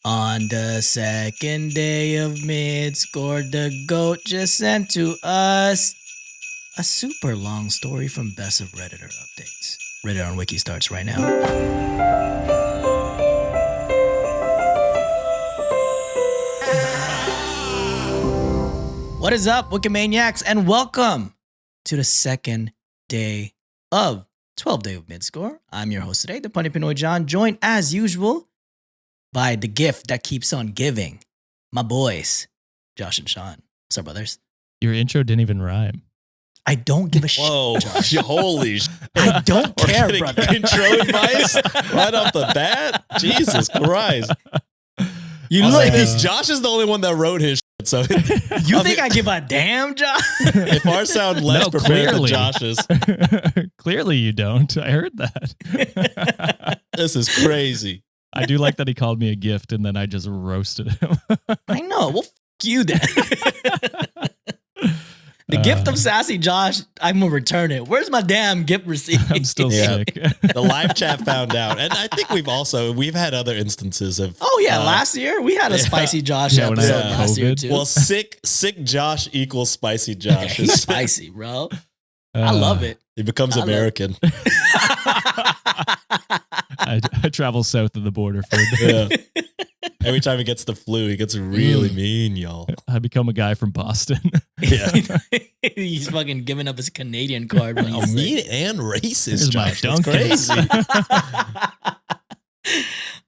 On the second day of Midscore, the GOAT just sent to us a super long story from Best of Redditor updates. Reddit on Wiki starts right now. What is up, WikiManiacs, and welcome to the second day of 12 Day of Midscore. I'm your host today, the Punny Pinoy John, joined as usual by the gift that keeps on giving, my boys, Josh and Sean. What's up, brothers? Your intro didn't even rhyme. I don't give a Whoa, shit, Josh. holy shit. I don't care, Getting brother. intro advice right off the bat? Jesus Christ. You I'll look, say this, Josh is the only one that wrote his shit, so you think I give a damn, Josh? if ours sound less No, prepared clearly. than Josh's, Clearly you don't. I heard that. this is crazy. I do like that he called me a gift and then I just roasted him. I know. Well, f you then. The gift of sassy Josh, I'm going to return it. Where's my damn gift receipt? I'm still Yeah. sick. The live chat found out. And I think we've had other instances of Oh, yeah. Last year, we had a yeah. spicy Josh Yeah, when I episode had last year, COVID. too. well, sick Josh equals spicy Josh. He's spicy, bro. I love it. He becomes I love- American. I travel south of the border for a bit. Yeah. Every time he gets the flu, he gets really mean, y'all. I become a guy from Boston. Yeah. He's fucking giving up his Canadian card. When Oh, he's mean and racist, Here's my Josh. That's Dunkin'. crazy.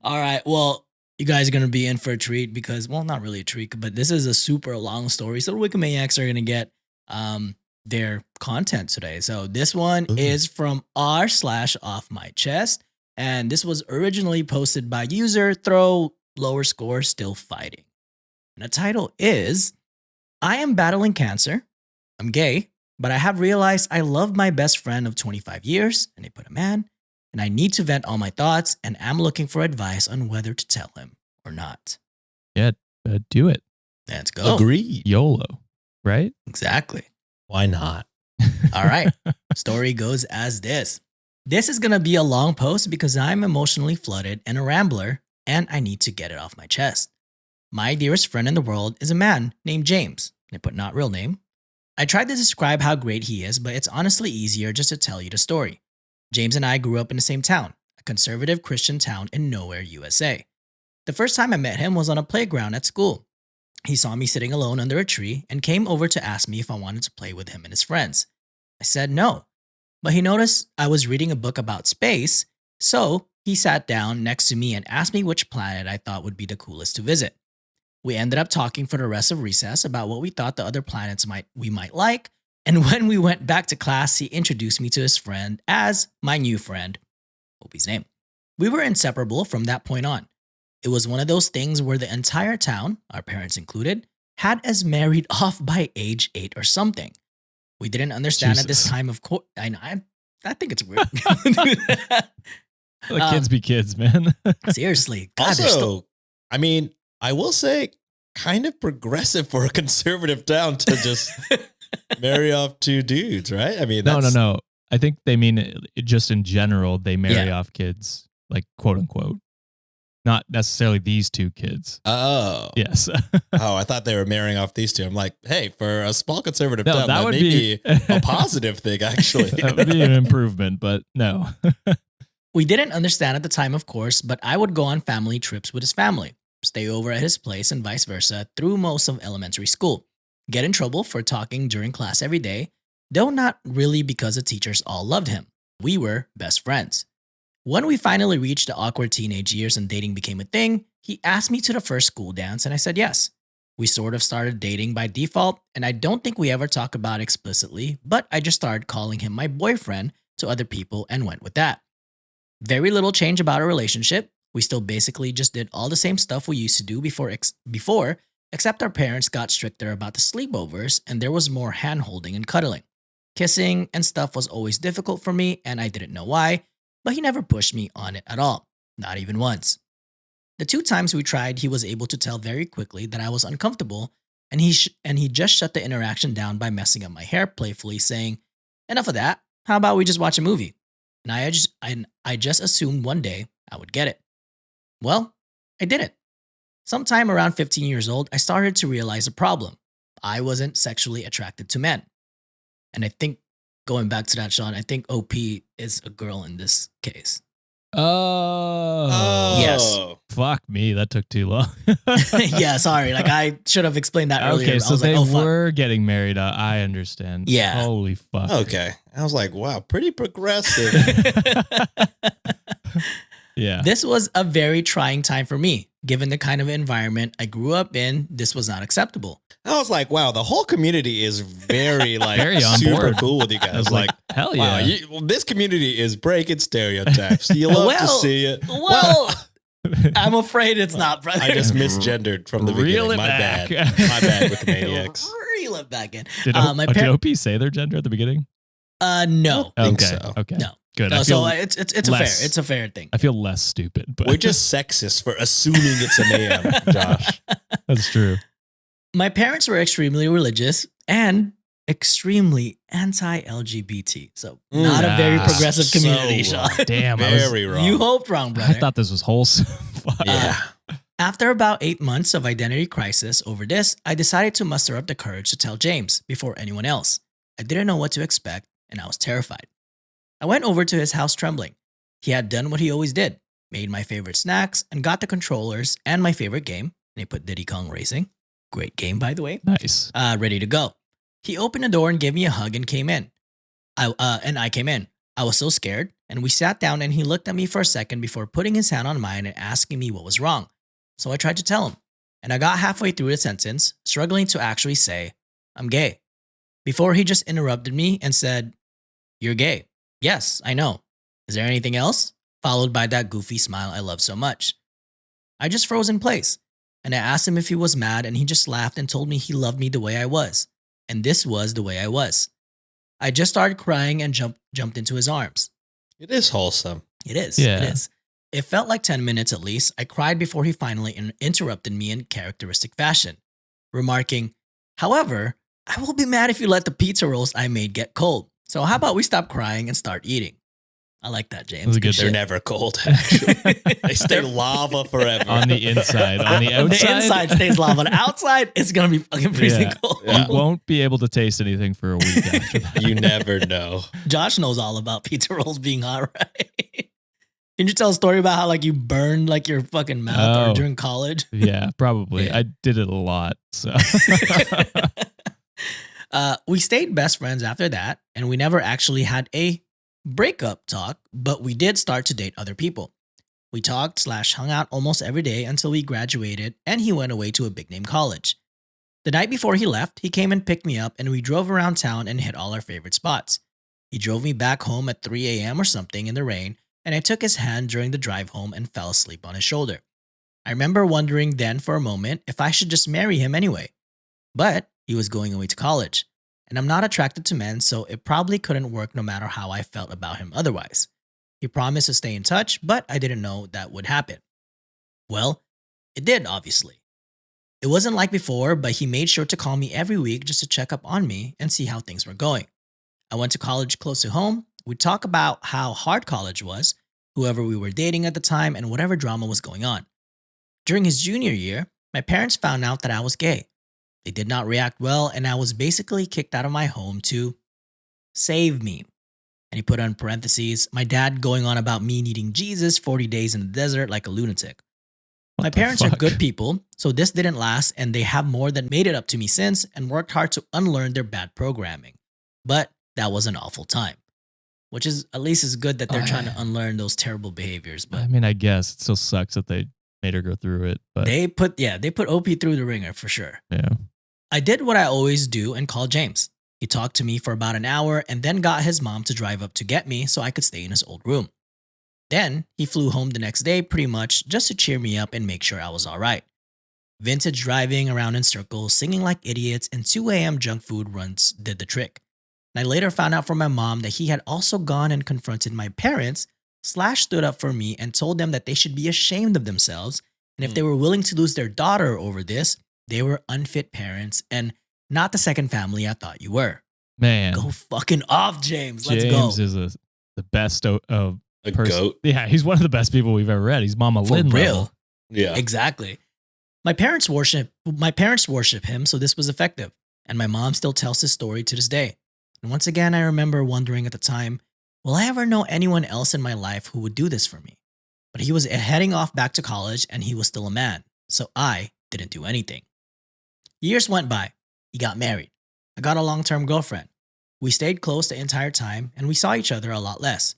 All right. Well, you guys are going to be in for a treat because, well, not really a treat, but this is a super long story. So the WikiManiacs are going to get their content today. So this one Ooh. is from r/off my chest. And this was originally posted by user throw lower score still fighting. And the title is, I am battling cancer. I'm gay, but I have realized I love my best friend of 25 years, and they put a man, and I need to vent all my thoughts, and I'm looking for advice on whether to tell him or not. Do it. Let's go. Agreed. YOLO. Right? Exactly. Why not? All right. Story goes as this. This is going to be a long post because I'm emotionally flooded and a rambler, and I need to get it off my chest. My dearest friend in the world is a man named James. They put not real name. I tried to describe how great he is, but it's honestly easier just to tell you the story. James and I grew up in the same town, a conservative Christian town in nowhere, USA. The first time I met him was on a playground at school. He saw me sitting alone under a tree and came over to ask me if I wanted to play with him and his friends. I said no, but he noticed I was reading a book about space, so he sat down next to me and asked me which planet I thought would be the coolest to visit. We ended up talking for the rest of recess about what we thought the other planets we might like, and when we went back to class, he introduced me to his friend as my new friend. Hope his name. We were inseparable from that point on. It was one of those things where the entire town, our parents included, had us married off by age 8 or something. We didn't understand at this Jesus. time, of course. I think it's weird. Let kids be kids, man. Seriously. God, they're still- Also, I mean, I will say, kind of progressive for a conservative town to just marry off two dudes, right? I mean, No. I think they mean just in general, they marry Yeah. off kids, like quote unquote. Not necessarily these two kids. Oh, Yes. oh, I thought they were marrying off these two. I'm like, hey, for a small conservative No, town, that that would may be- be a positive thing, actually. That would be an improvement, but no. We didn't understand at the time, of course, but I would go on family trips with his family, stay over at his place and vice versa through most of elementary school, get in trouble for talking during class every day, though not really because the teachers all loved him. We were best friends. When we finally reached the awkward teenage years and dating became a thing, he asked me to the first school dance and I said yes. We sort of started dating by default, and I don't think we ever talk about it explicitly, but I just started calling him my boyfriend to other people and went with that. Very little change about our relationship. We still basically just did all the same stuff we used to do before, except our parents got stricter about the sleepovers and there was more hand-holding and cuddling. Kissing and stuff was always difficult for me and I didn't know why, but he never pushed me on it at all, not even once. The 2 times we tried, he was able to tell very quickly that I was uncomfortable, and he just shut the interaction down by messing up my hair playfully, saying, "Enough of that. How about we just watch a movie?" And I just assumed one day I would get it. Well, I didn't. Sometime around 15 years old, I started to realize a problem. I wasn't sexually attracted to men. And I think, going back to that, Sean, I think OP is a girl in this case. Oh. Yes. Fuck me. That took too long. Yeah, sorry. Like, I should have explained that earlier. Okay, so I was they like, oh, fuck. were getting married. I understand. Yeah. Holy fuck. Okay. I was like, wow, pretty progressive. Yeah. This was a very trying time for me. Given the kind of environment I grew up in, this was not acceptable. I was like, wow, the whole community is very Very on super board. cool with you I guys. was like, hell wow, yeah. this community is breaking stereotypes. You love to see it. Well, I'm afraid it's not, brother. I just misgendered from the Reel beginning. it My back. bad. My bad, WikiManiacs. Reel it back in. Did, my did OP say their gender at the beginning? No. I think Okay. so. Okay. No. Good. No, I feel, so it's a fair thing. I feel less stupid, but We're just sexist for assuming it's a man, Josh. that's true. My parents were extremely religious and extremely anti-LGBT. So not a very Ah, progressive community, so Sean. Damn. Very wrong. You hoped wrong, brother. I thought this was wholesome. Fuck. Yeah. After about 8 months of identity crisis over this, I decided to muster up the courage to tell James before anyone else. I didn't know what to expect, and I was terrified. I went over to his house trembling. He had done what he always did, made my favorite snacks, and got the controllers and my favorite game, and he put Diddy Kong Racing, great game by the way, Nice. ready to go. He opened the door and gave me a hug and came in. I came in. I was so scared, and we sat down and he looked at me for a second before putting his hand on mine and asking me what was wrong. So I tried to tell him, and I got halfway through the sentence, struggling to actually say, I'm gay, before he just interrupted me and said, You're gay. Yes, I know. Is there anything else? Followed by that goofy smile I love so much. I just froze in place, and I asked him if he was mad, and he just laughed and told me he loved me the way I was. And this was the way I was. I just started crying and jumped into his arms. It is wholesome. It is. Yeah. It is. It felt like 10 minutes at least. I cried before he finally interrupted me in characteristic fashion, remarking, however, I will be mad if you let the pizza rolls I made get cold. So how about we stop crying and start eating? I like that, James. That was a good They're shit. never cold, actually. They stay lava forever. On the inside. On the outside. The inside stays lava. The outside, it's going to be fucking freezing Yeah. cold. Yeah. You won't be able to taste anything for a week after that. You never know. Josh knows all about pizza rolls being hot, right? Can you tell a story about how like you burned like your fucking mouth Oh. or during college? Yeah, probably. Yeah. I did it a lot. So We stayed best friends after that, and we never actually had a breakup talk, but we did start to date other people. We talked / hung out almost every day until we graduated and he went away to a big name college. The night before he left, he came and picked me up and we drove around town and hit all our favorite spots. He drove me back home at 3 a.m. or something in the rain, and I took his hand during the drive home and fell asleep on his shoulder. I remember wondering then for a moment if I should just marry him anyway. But he was going away to college, and I'm not attracted to men, so it probably couldn't work no matter how I felt about him otherwise. He promised to stay in touch, but I didn't know that would happen. Well, it did, obviously. It wasn't like before, but he made sure to call me every week just to check up on me and see how things were going. I went to college close to home. We'd talk about how hard college was, whoever we were dating at the time, and whatever drama was going on. During his junior year, my parents found out that I was gay. They did not react well, and I was basically kicked out of my home to save me. And he put on parentheses, my dad going on about me needing Jesus 40 days in the desert like a lunatic. What My the parents are fuck? good people, so this didn't last, and they have more than made it up to me since and worked hard to unlearn their bad programming. But that was an awful time. Which is at least is good that they're trying to unlearn those terrible behaviors. But I mean, I guess it still sucks that they made her go through it. But they put OP through the ringer for sure. yeah. I did what I always do and called James. He talked to me for about an hour and then got his mom to drive up to get me so I could stay in his old room. Then he flew home the next day pretty much just to cheer me up and make sure I was all right. Vintage driving around in circles, singing like idiots, and 2 a.m. junk food runs did the trick. And I later found out from my mom that he had also gone and confronted my parents / stood up for me and told them that they should be ashamed of themselves, and if they were willing to lose their daughter over this, they were unfit parents and not the second family I thought you were. Man. Go fucking off, James. Let's James go. is the best of A person. goat. Yeah, he's one of the best people we've ever read. He's Mama For Lynn real. level. Yeah. Exactly. My parents worship him, so this was effective. And my mom still tells his story to this day. And once again, I remember wondering at the time, will I ever know anyone else in my life who would do this for me? But he was heading off back to college and he was still a man, so I didn't do anything. Years went by. He got married. I got a long-term girlfriend. We stayed close the entire time and we saw each other a lot less.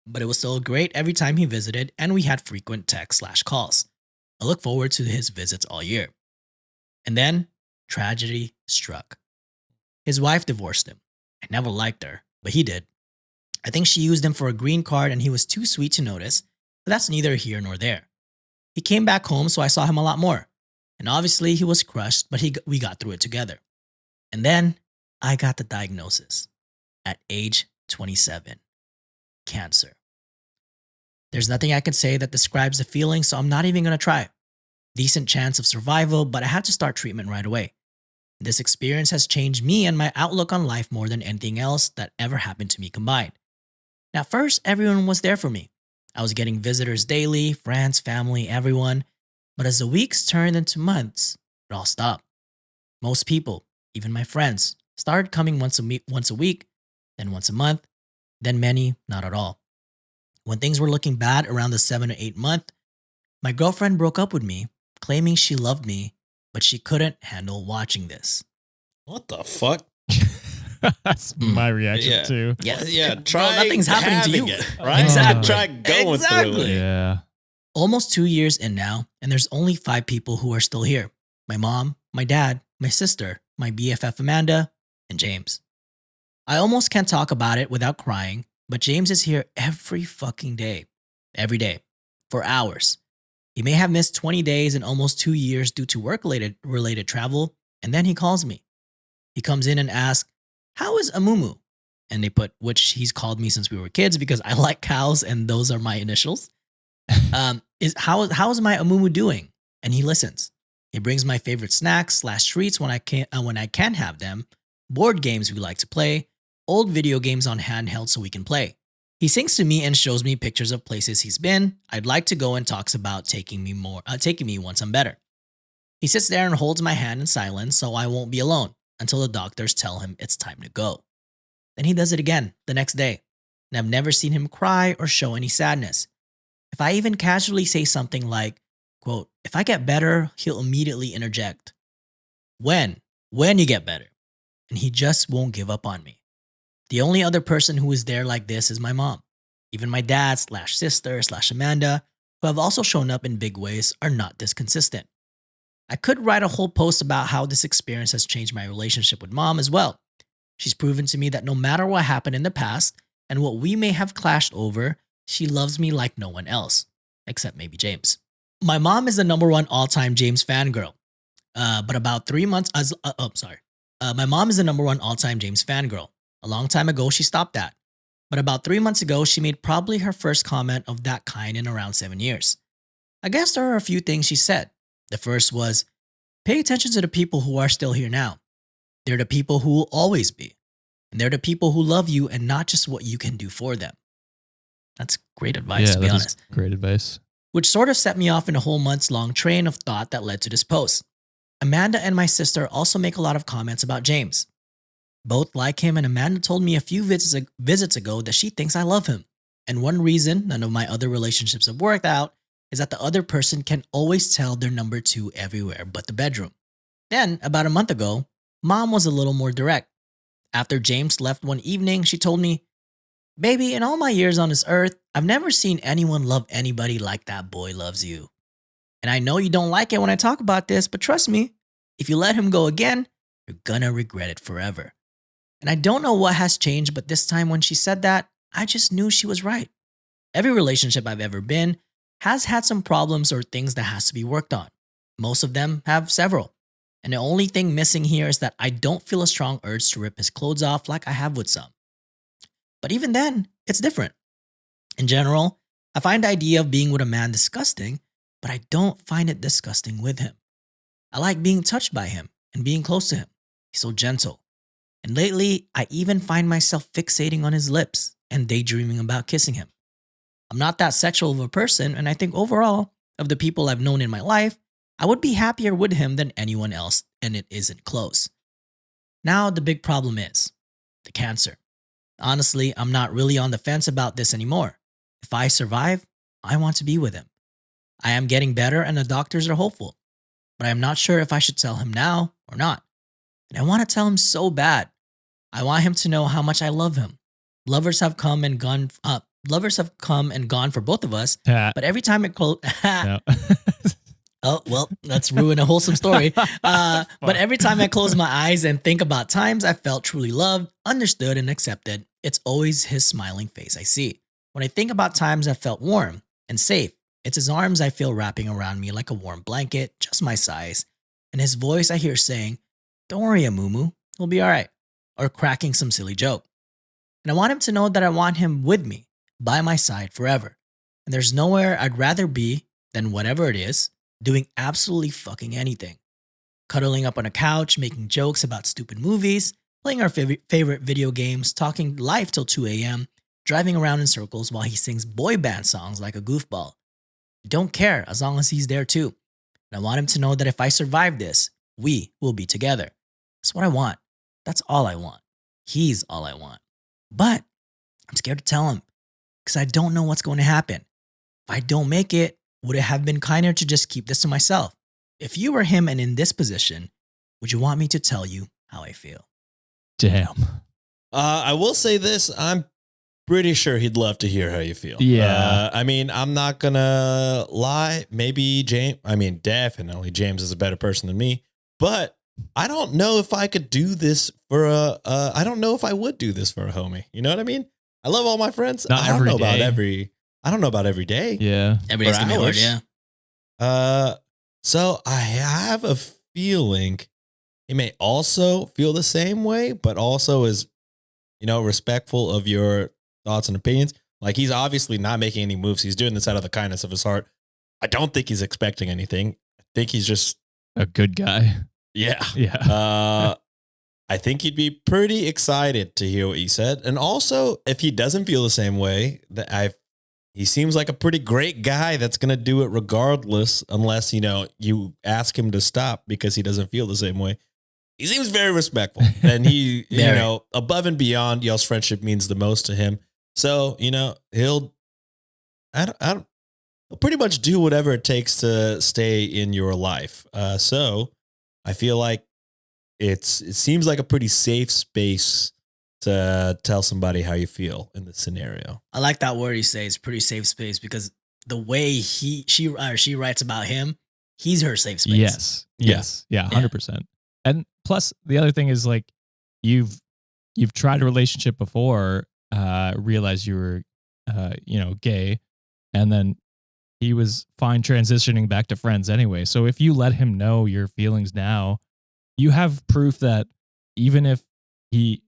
But it was still great every time he visited and we had frequent text/calls. I look forward to his visits all year. And then tragedy struck. His wife divorced him. I never liked her, but he did. I think she used him for a green card and he was too sweet to notice, but that's neither here nor there. He came back home, so I saw him a lot more. And obviously, he was crushed, but we got through it together. And then I got the diagnosis at age 27 cancer. There's nothing I can say that describes the feeling, so I'm not even going to try. Decent chance of survival, but I had to start treatment right away. This experience has changed me and my outlook on life more than anything else that ever happened to me combined. Now, at first, everyone was there for me. I was getting visitors daily, friends, family, everyone. But as the weeks turned into months, it all stopped. Most people, even my friends, started coming once a week, then once a month, then many not at all. When things were looking bad around the 7 or 8 month, my girlfriend broke up with me, claiming she loved me, but she couldn't handle watching this. What the fuck? That's my reaction too. Yeah. Try nothing's happening to having you. it, right? Exactly. Try going through it. Yeah. Almost 2 years in now, and there's only 5 people who are still here. My mom, my dad, my sister, my BFF Amanda, and James. I almost can't talk about it without crying, but James is here every fucking day. Every day. For hours. He may have missed 20 days and almost 2 years due to work-related travel, and then he calls me. He comes in and asks, "How is Amumu?" And they put, which he's called me since we were kids because I like cows and those are my initials. How is my Amumu doing? And he listens. He brings my favorite snacks/treats when I can have them, board games we like to play, old video games on handheld so we can play. He sings to me and shows me pictures of places he's been. I'd like to go and talks about taking me once I'm better. He sits there and holds my hand in silence so I won't be alone until the doctors tell him it's time to go. Then he does it again the next day, and I've never seen him cry or show any sadness. If I even casually say something like, quote, "If I get better," he'll immediately interject, When you get better?" And he just won't give up on me. The only other person who is there like this is my mom. Even my dad/sister/Amanda, who have also shown up in big ways, are not this consistent. I could write a whole post about how this experience has changed my relationship with mom as well. She's proven to me that no matter what happened in the past and what we may have clashed over, she loves me like no one else, except maybe James. My mom is the #1 all-time James fangirl. But about 3 months, my mom is the #1 all-time James fangirl. A long time ago, she stopped that. But about 3 months ago, she made probably her first comment of that kind in around 7 years. I guess there are a few things she said. The first was, pay attention to the people who are still here now. They're the people who will always be. And they're the people who love you and not just what you can do for them. That's great advice, to be honest. Great advice. Which sort of set me off in a whole months-long train of thought that led to this post. Amanda and my sister also make a lot of comments about James. Both like him, and Amanda told me a few visits ago that she thinks I love him. And one reason none of my other relationships have worked out is that the other person can always tell they're number 2 everywhere but the bedroom. Then, about a month ago, mom was a little more direct. After James left one evening, she told me, "Baby, in all my years on this earth, I've never seen anyone love anybody like that boy loves you. And I know you don't like it when I talk about this, but trust me, if you let him go again, you're gonna regret it forever." And I don't know what has changed, but this time when she said that, I just knew she was right. Every relationship I've ever been has had some problems or things that has to be worked on. Most of them have several. And the only thing missing here is that I don't feel a strong urge to rip his clothes off like I have with some. But even then, it's different. In general, I find the idea of being with a man disgusting, but I don't find it disgusting with him. I like being touched by him and being close to him. He's so gentle. And lately, I even find myself fixating on his lips and daydreaming about kissing him. I'm not that sexual of a person, and I think overall, of the people I've known in my life, I would be happier with him than anyone else, and it isn't close. Now, the big problem is the cancer. Honestly, I'm not really on the fence about this anymore. If I survive, I want to be with him. I am getting better, and the doctors are hopeful, but I'm not sure if I should tell him now or not. And I want to tell him so bad. I want him to know how much I love him. Lovers have come and gone. Lovers have come and gone for both of us. But every time it No. oh well, let's ruin a wholesome story. But every time I close my eyes and think about times I felt truly loved, understood, and accepted, it's always his smiling face I see. When I think about times I felt warm and safe, it's his arms I feel wrapping around me like a warm blanket, just my size, and his voice I hear saying, "Don't worry, Amumu, he'll be all right," or cracking some silly joke. And I want him to know that I want him with me, by my side forever. And there's nowhere I'd rather be than whatever it is, doing absolutely fucking anything. Cuddling up on a couch, making jokes about stupid movies, playing our favorite video games, talking life till 2 a.m., driving around in circles while he sings boy band songs like a goofball. I don't care as long as he's there too. And I want him to know that if I survive this, we will be together. That's what I want. That's all I want. He's all I want. But I'm scared to tell him because I don't know what's going to happen. If I don't make it, would it have been kinder to just keep this to myself? If you were him and in this position, would you want me to tell you how I feel? Damn. I will say this. I'm pretty sure he'd love to hear how you feel. Yeah. I mean, I'm not going to lie. Maybe definitely James is a better person than me. But I don't know if I could do this for I don't know if I would do this for a homie. You know what I mean? I love all my friends. Not I don't every know about day. I don't know about every day. Yeah. Every day's For gonna be hard, hours. yeah. So I have a feeling he may also feel the same way, but also is, respectful of your thoughts and opinions. Like, he's obviously not making any moves. He's doing this out of the kindness of his heart. I don't think he's expecting anything. I think he's just, A good guy. yeah. Yeah. I think he'd be pretty excited to hear what you said. And also, if he doesn't feel the same way, he seems like a pretty great guy that's going to do it regardless, unless, you ask him to stop because he doesn't feel the same way. He seems very respectful, and he, above and beyond, y'all's friendship means the most to him. So, he'll pretty much do whatever it takes to stay in your life. So I feel like it seems like a pretty safe space to tell somebody how you feel in this scenario. I like that word you say. It's pretty safe space because the way she writes about him, he's her safe space. Yes. Yeah. 100%. And plus the other thing is, like, you've tried a relationship before, realized you were, gay, and then he was fine transitioning back to friends anyway. So if you let him know your feelings now, you have proof that even if he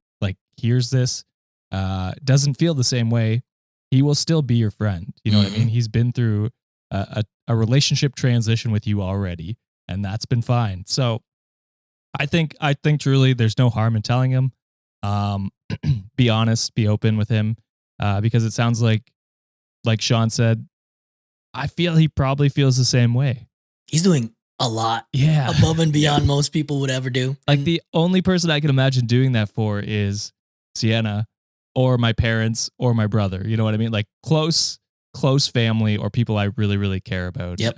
hears this, doesn't feel the same way, he will still be your friend. You know what I mean? He's been through a relationship transition with you already, and that's been fine. So I think truly there's no harm in telling him. Be honest, be open with him, because it sounds like Sean said, I feel he probably feels the same way. He's doing a lot above and beyond most people would ever do. Like, the only person I can imagine doing that for is Sienna or my parents or my brother. You know what I mean? Like, close family or people I really, really care about. Yep.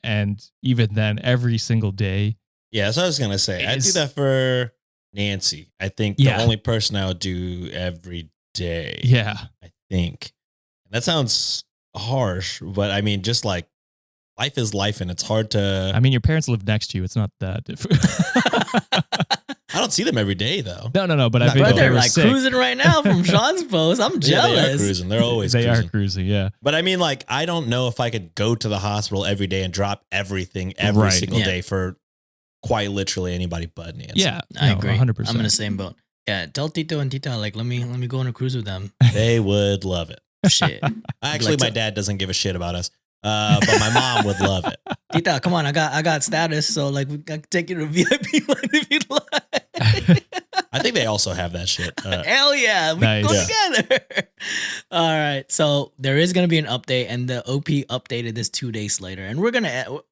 And even then, every single day. Yeah, so I was going to say, I do that for Nancy. I think the only person I would do every day. Yeah. I think. That sounds harsh, but I mean, just like, life is life, and it's hard to... I mean, your parents live next to you. It's not that different. I don't see them every day, though. No. But I think But they they're were like sick. cruising right now from Sean's post. I'm jealous. Yeah, they are cruising. They're always They cruising. are cruising, yeah. But I mean, like, I don't know if I could go to the hospital every day and drop everything every single day for quite literally anybody but Nancy. Yeah, I agree. 100%. I'm in the same boat. Yeah, tell Tito and Tita, like, let me go on a cruise with them. They would love it. Shit. Actually, my dad doesn't give a shit about us, but my mom would love it. Tita, come on, I got status, so like we can take you to VIP line if you'd like. I think they also have that shit. Hell yeah, we Nice. go Yeah. together. All right, so there is gonna be an update, and the OP updated this 2 days later, and we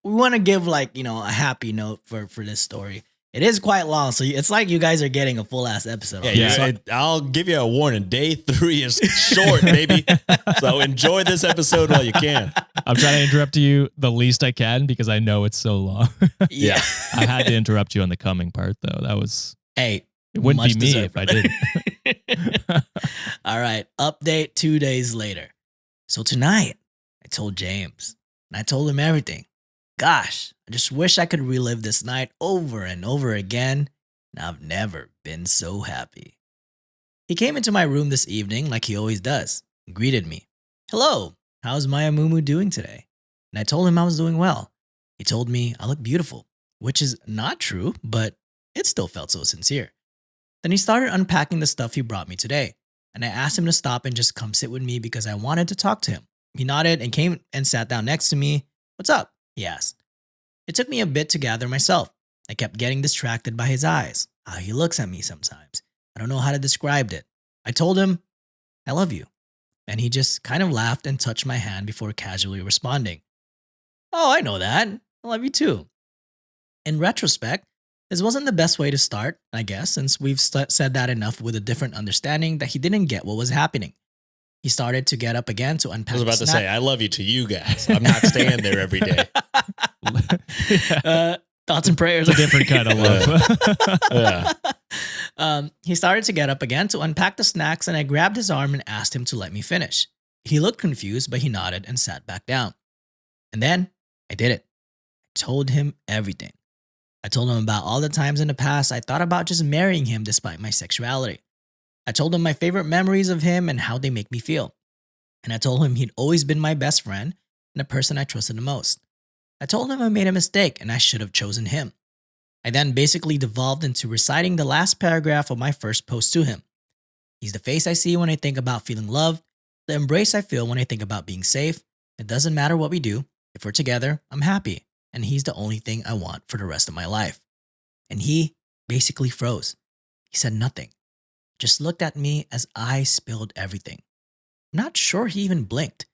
want to give like a happy note for this story. It is quite long, so it's like you guys are getting a full ass episode. Yeah, I'll give you a warning. Day 3 is short, baby. So enjoy this episode while you can. I'm trying to interrupt you the least I can because I know it's so long. Yeah. I had to interrupt you on the coming part though. That was Hey, it wouldn't much be me deserved. if I didn't. All right, update 2 days later. So tonight, I told James, and I told him everything. Gosh, I just wish I could relive this night over and over again, and I've never been so happy. He came into my room this evening like he always does, and greeted me. Hello, how's Maya Mumu doing today? And I told him I was doing well. He told me I look beautiful, which is not true, but it still felt so sincere. Then he started unpacking the stuff he brought me today, and I asked him to stop and just come sit with me because I wanted to talk to him. He nodded and came and sat down next to me. What's up? He asked. It took me a bit to gather myself. I kept getting distracted by his eyes, how he looks at me sometimes. I don't know how to describe it. I told him, I love you. And he just kind of laughed and touched my hand before casually responding. Oh, I know that. I love you too. In retrospect, this wasn't the best way to start, I guess, since we've said that enough with a different understanding that he didn't get what was happening. He started to get up again to unpack I was about the to snack. say, I love you to you guys. I'm not staying there every day. Thoughts and prayers. It's a different kind of love. Yeah. He started to get up again to unpack the snacks, and I grabbed his arm and asked him to let me finish. He looked confused, but he nodded and sat back down. And then I did it. I told him everything. I told him about all the times in the past I thought about just marrying him despite my sexuality. I told him my favorite memories of him and how they make me feel. And I told him he'd always been my best friend and the person I trusted the most. I told him I made a mistake and I should have chosen him. I then basically devolved into reciting the last paragraph of my first post to him. He's the face I see when I think about feeling loved, the embrace I feel when I think about being safe. It doesn't matter what we do. If we're together, I'm happy. And he's the only thing I want for the rest of my life. And he basically froze. He said nothing. Just looked at me as I spilled everything. Not sure he even blinked.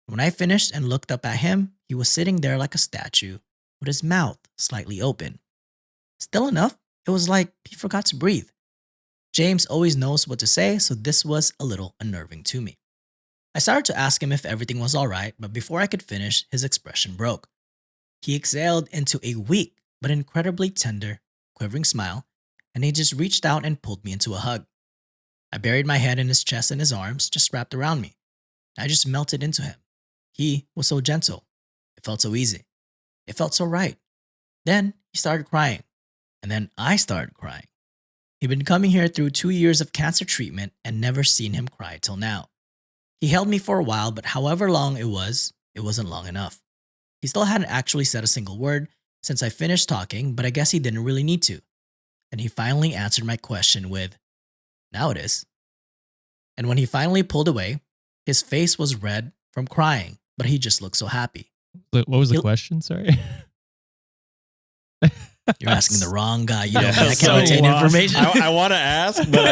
When I finished and looked up at him, he was sitting there like a statue with his mouth slightly open. Still enough, it was like he forgot to breathe. James always knows what to say, so this was a little unnerving to me. I started to ask him if everything was alright, but before I could finish, his expression broke. He exhaled into a weak but incredibly tender, quivering smile, and he just reached out and pulled me into a hug. I buried my head in his chest and his arms just wrapped around me. I just melted into him. He was so gentle. It felt so easy. It felt so right. Then he started crying. And then I started crying. He'd been coming here through 2 years of cancer treatment and never seen him cry till now. He held me for a while, but however long it wasn't long enough. He still hadn't actually said a single word since I finished talking, but I guess he didn't really need to. And he finally answered my question with, now it is. And when he finally pulled away, his face was red from crying, but he just looked so happy. What was the He- question? Sorry. You're asking the wrong guy. You Yeah, don't I so can't retain lost. information. I want to ask, but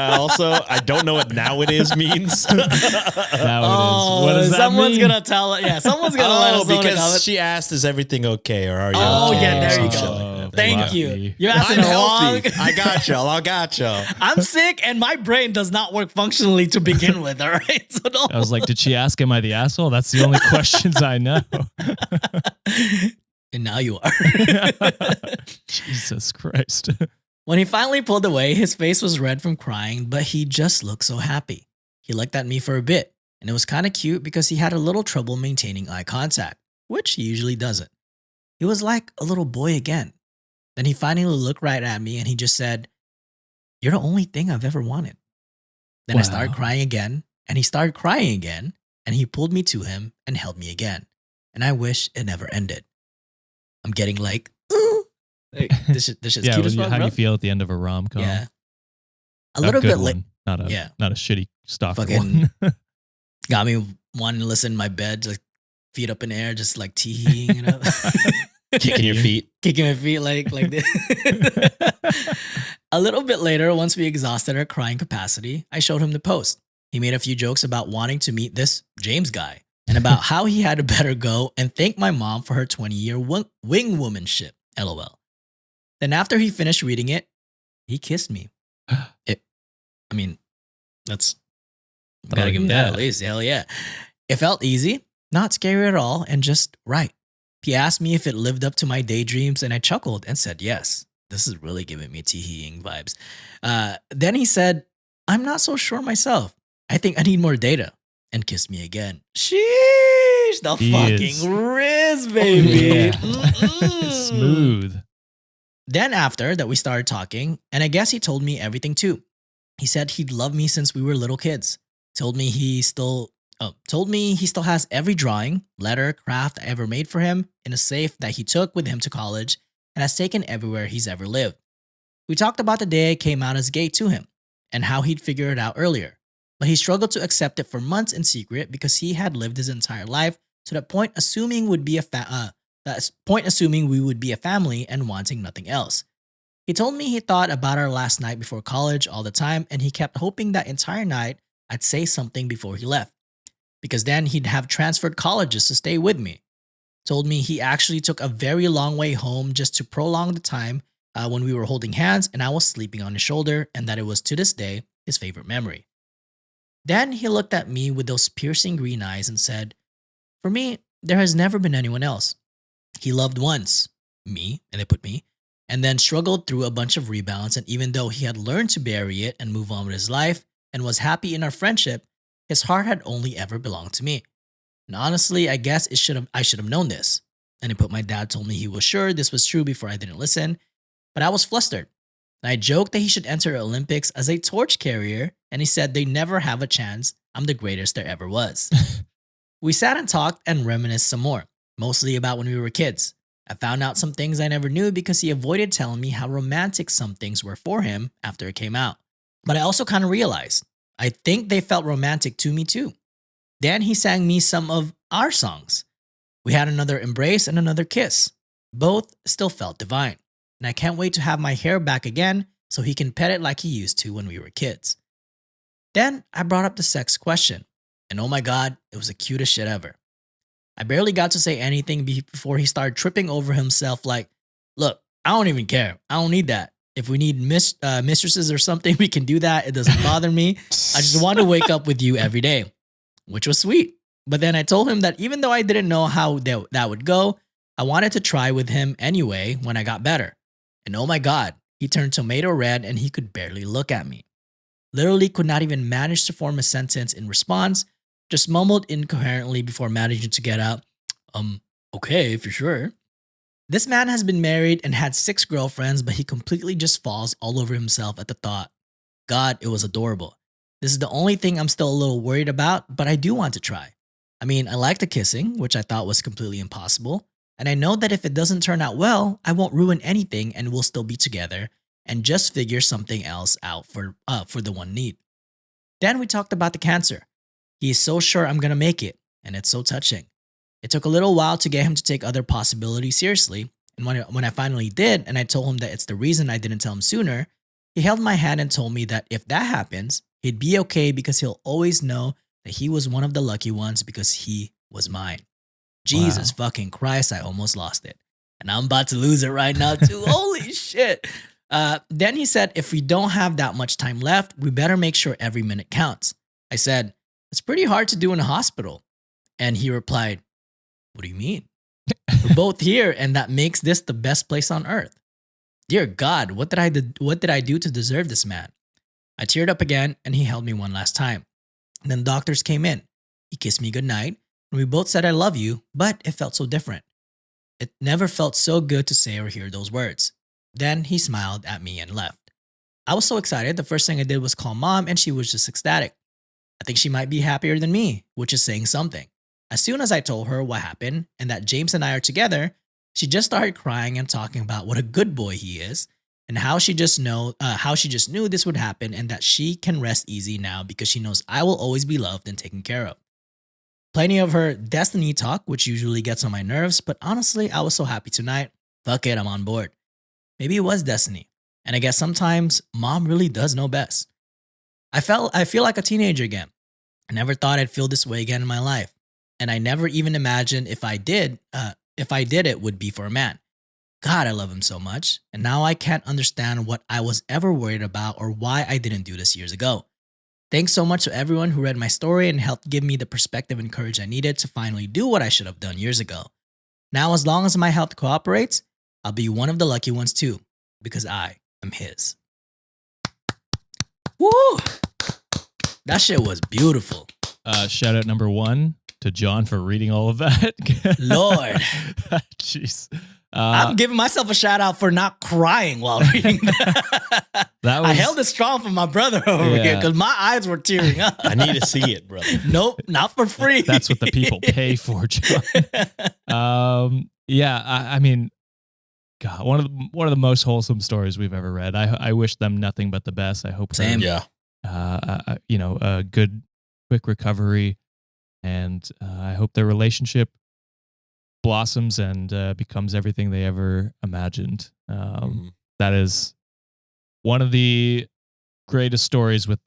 I don't know what now it is means. Now it is. What does that someone's mean? gonna tell it. Yeah, someone's gonna let us know in the because comments. she asked, "Is everything okay?" Or are you? Oh, okay? yeah, there you Or go. something like that. Thank Wow. you. You're asking I'm the wrong. healthy. I got y'all. I got y'all. I'm sick and my brain does not work functionally to begin with. All right, so don't. I was like, did she ask, am I the asshole? That's the only questions I know. And now you are. Jesus Christ. When he finally pulled away, his face was red from crying, but he just looked so happy. He looked at me for a bit, and it was kind of cute because he had a little trouble maintaining eye contact, which he usually doesn't. He was like a little boy again. Then he finally looked right at me and he just said, "You're the only thing I've ever wanted." Then I started Wow. crying again, and he started crying again, and he pulled me to him and held me again. And I wish it never ended. I'm getting like, ooh. Like, this is Yeah, cute as how fuck, do bro. you feel at the end of a rom-com? Yeah. A little good bit one, late. not a Yeah. not a shitty stalker Fucking- one. Got me wanting to listen in my bed, like feet up in the air, just like teeing, you know? Kicking your feet. Kicking my feet like this. A little bit later, once we exhausted our crying capacity, I showed him the post. He made a few jokes about wanting to meet this James guy and about how he had to better go and thank my mom for her 20-year wing womanship. LOL. Then after he finished reading it, he kissed me. I mean, that's gotta give him that at least. Hell yeah. It felt easy, not scary at all, and just right. He asked me if it lived up to my daydreams, and I chuckled and said yes. This is really giving me teeing vibes. Then he said, I'm not so sure myself. I think I need more data. And kissed me again. Sheesh, the fucking Riz, baby. Smooth. Then after that, we started talking, and I guess he told me everything too. He said he'd loved me since we were little kids. Told me he still has every drawing, letter, craft I ever made for him in a safe that he took with him to college and has taken everywhere he's ever lived. We talked about the day I came out as gay to him and how he'd figured it out earlier, but he struggled to accept it for months in secret because he had lived his entire life to that point assuming we would be a family and wanting nothing else. He told me he thought about our last night before college all the time, and he kept hoping that entire night I'd say something before he left, because then he'd have transferred colleges to stay with me. Told me he actually took a very long way home just to prolong the time when we were holding hands and I was sleeping on his shoulder, and that it was to this day his favorite memory. Then he looked at me with those piercing green eyes and said, for me, there has never been anyone else. He loved once, me, and they put me, and then struggled through a bunch of rebounds, and even though he had learned to bury it and move on with his life and was happy in our friendship, his heart had only ever belonged to me. And honestly, I guess I should have known this. And he put my dad told me he was sure this was true before I didn't listen, but I was flustered. And I joked that he should enter Olympics as a torch carrier, and he said they never have a chance. I'm the greatest there ever was. We sat and talked and reminisced some more, mostly about when we were kids. I found out some things I never knew because he avoided telling me how romantic some things were for him after it came out. But I also kind of realized, I think they felt romantic to me too. Then he sang me some of our songs. We had another embrace and another kiss. Both still felt divine. And I can't wait to have my hair back again so he can pet it like he used to when we were kids. Then I brought up the sex question. And oh my God, it was the cutest shit ever. I barely got to say anything before he started tripping over himself like, look, I don't even care. I don't need that. If we need mistresses or something, we can do that. It doesn't bother me. I just want to wake up with you every day, which was sweet. But then I told him that even though I didn't know how that would go, I wanted to try with him anyway when I got better. And oh my God, he turned tomato red and he could barely look at me. Literally could not even manage to form a sentence in response, just mumbled incoherently before managing to get out, okay, for sure. This man has been married and had 6 girlfriends, but he completely just falls all over himself at the thought. God, it was adorable. This is the only thing I'm still a little worried about, but I do want to try. I mean, I like the kissing, which I thought was completely impossible. And I know that if it doesn't turn out well, I won't ruin anything and we'll still be together and just figure something else out for the one need. Then we talked about the cancer. He is so sure I'm going to make it, and it's so touching. It took a little while to get him to take other possibilities seriously, and when I finally did, and I told him that it's the reason I didn't tell him sooner, he held my hand and told me that if that happens, he'd be okay because he'll always know that he was one of the lucky ones because he was mine. Jesus fucking Christ, I almost lost it. And I'm about to lose it right now too. Holy shit. Then he said, if we don't have that much time left, we better make sure every minute counts. I said, it's pretty hard to do in a hospital. And he replied, what do you mean? We're both here and that makes this the best place on earth. Dear God, what did I do to deserve this man? I teared up again and he held me one last time. And then doctors came in. He kissed me goodnight and we both said I love you, but it felt so different. It never felt so good to say or hear those words. Then he smiled at me and left. I was so excited. The first thing I did was call mom and she was just ecstatic. I think she might be happier than me, which is saying something. As soon as I told her what happened and that James and I are together, she just started crying and talking about what a good boy he is and how she just knew this would happen and that she can rest easy now because she knows I will always be loved and taken care of. Plenty of her Destiny talk, which usually gets on my nerves, but honestly, I was so happy tonight. Fuck it, I'm on board. Maybe it was Destiny. And I guess sometimes mom really does know best. I feel like a teenager again. I never thought I'd feel this way again in my life. And I never even imagined if I did it would be for a man. God, I love him so much. And now I can't understand what I was ever worried about or why I didn't do this years ago. Thanks so much to everyone who read my story and helped give me the perspective and courage I needed to finally do what I should have done years ago. Now, as long as my health cooperates, I'll be one of the lucky ones too, because I am his. Woo! That shit was beautiful. Shout out number 1 to John for reading all of that. Lord. Jeez. I'm giving myself a shout out for not crying while reading that. I held it strong for my brother over here because my eyes were tearing up. I need to see it, brother. Nope, not for free. That's what the people pay for, John. I mean, God, one of the most wholesome stories we've ever read. I wish them nothing but the best. I hope Same. a good, quick recovery, and I hope their relationship blossoms and becomes everything they ever imagined. That is one of the greatest stories with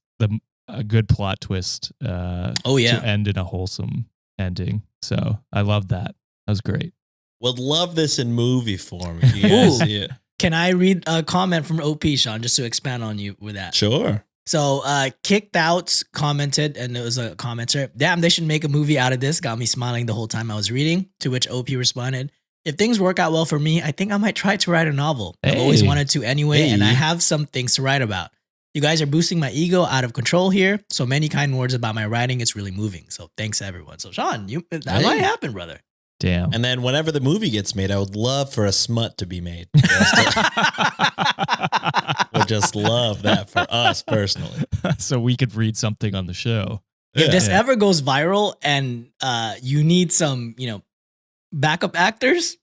a good plot twist. To end in a wholesome ending. So I love that. That was great. Would love this in movie form if you guys see it. Can I read a comment from OP, Sean, just to expand on you with that? Sure. So, Kicked Out commented, and it was a commenter, damn, they should make a movie out of this. Got me smiling the whole time I was reading, to which OP responded, if things work out well for me, I think I might try to write a novel. I've always wanted to anyway, and I have some things to write about. You guys are boosting my ego out of control here. So many kind words about my writing. It's really moving. So thanks, everyone. So, Sean, that might happen, brother. Damn. And then whenever the movie gets made, I would love for a smut to be made. Would just love that for us personally. So we could read something on the show. If this ever goes viral and you need some, backup actors,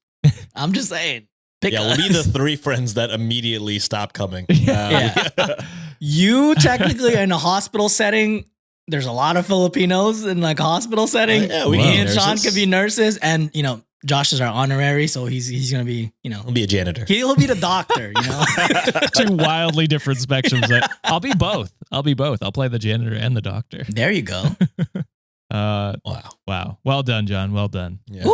I'm just saying. We'll be the 3 friends that immediately stop coming. You technically are in a hospital setting. There's a lot of Filipinos in like hospital setting. Me and Sean could be nurses, and Josh is our honorary, so he's gonna be he'll be a janitor. He'll be the doctor. 2 wildly different spectrums. I'll be both. I'll play the janitor and the doctor. There you go. Wow. Well done, John. Well done. Yeah.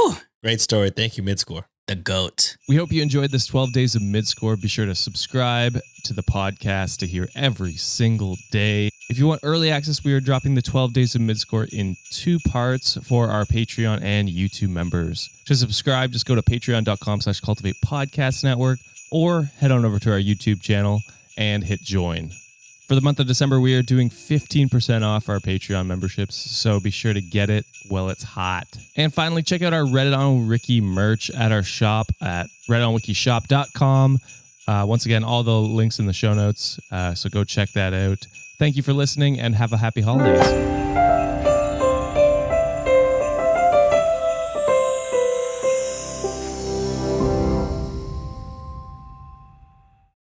Great story. Thank you, Midscore. The GOAT. We hope you enjoyed this 12 Days of Midscore. Be sure to subscribe to the podcast to hear every single day. If you want early access, we are dropping the 12 Days of Midscore in 2 parts for our Patreon and YouTube members. To subscribe, just go to patreon.com/cultivate podcast network or head on over to our YouTube channel and hit join. For the month of December, we are doing 15% off our Patreon memberships, so be sure to get it while it's hot. And finally, check out our Reddit on Wiki merch at our shop at redditonwikishop.com. Once again, all the links in the show notes, so go check that out. Thank you for listening, and have a happy holidays.